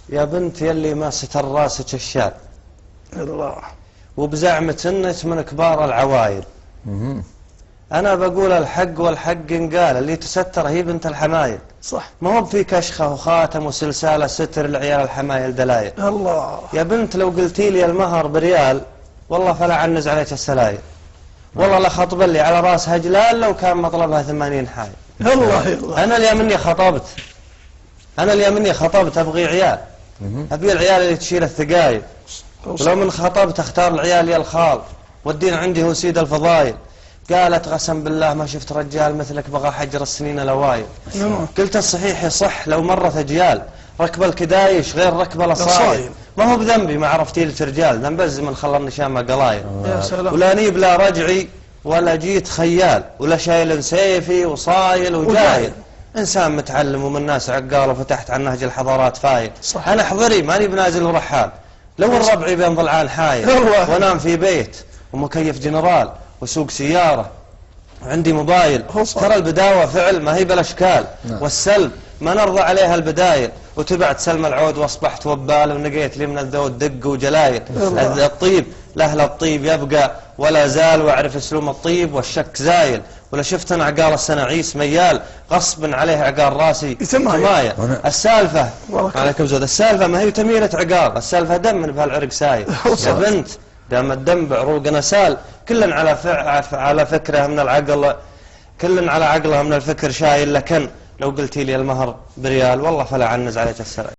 يا بنت يلي ما ستر راسك الشال الله وبزعمة انك من كبار العوايل. انا بقول الحق والحق انقال، اللي تستر هي بنت الحمايل. صح. ما هو في كشخة وخاتم وسلسالة ستر العيال الحمايل دلايل. الله يا بنت لو قلتي لي المهر بريال والله فلا عنز عليك السلايل. والله لا خطب لي على راسها جلال لو كان مطلبها 80 حايل. الله الله. انا اللي مني خطبت ابغي عيال. ابي العيال اللي تشيل الثقايل. ولو من خطبت اختار العيال يا الخال، والدين عندي هو سيد الفضايل. قالت قسم بالله ما شفت رجال مثلك بغى حجر السنين الاوايل. قلت الصحيح يصح لو مرت اجيال ركب الكدايش غير ركب الاصايل. ما هو بذنبي ما عرفتي لك رجال، ذنب الزمن خلى شامه قلايل. يا سلام. ولا نيب لا رجعي ولا جيت خيال، ولا شايل سيفي وصايل وجايل. انسان متعلم ومن ناس عقال وفتحت عن نهج الحضارات فايل. صح. انا حضري ماني بنازل ورحال، لو الربعي بين ضلعان حايل وانام في بيت ومكيف جنرال وسوق سيارة وعندي موبايل. ترى البداوة فعل ما هي بالاشكال، والسلب ما نرضى عليها البدايل. وتبعت سلم العود واصبحت وبال، ونقيت لي من الذود دق وجلايل. الطيب لاهل الطيب يبقى ولا زال، واعرف اسلوم الطيب والشك زايل. ولا شفت انا عقال السنعيس ميال غصب عليه عقال راسي تمايل. السالفة عليكم زود، السالفة ما هي تميلة عقال، السالفة دم من بهالعرق سايل. يا بنت دام الدم بعروقنا سال، كل على فكره من العقل، كل على عقله من الفكر شايل. لكن لو قلتي لي المهر بريال والله فلا عنز عليك السرع.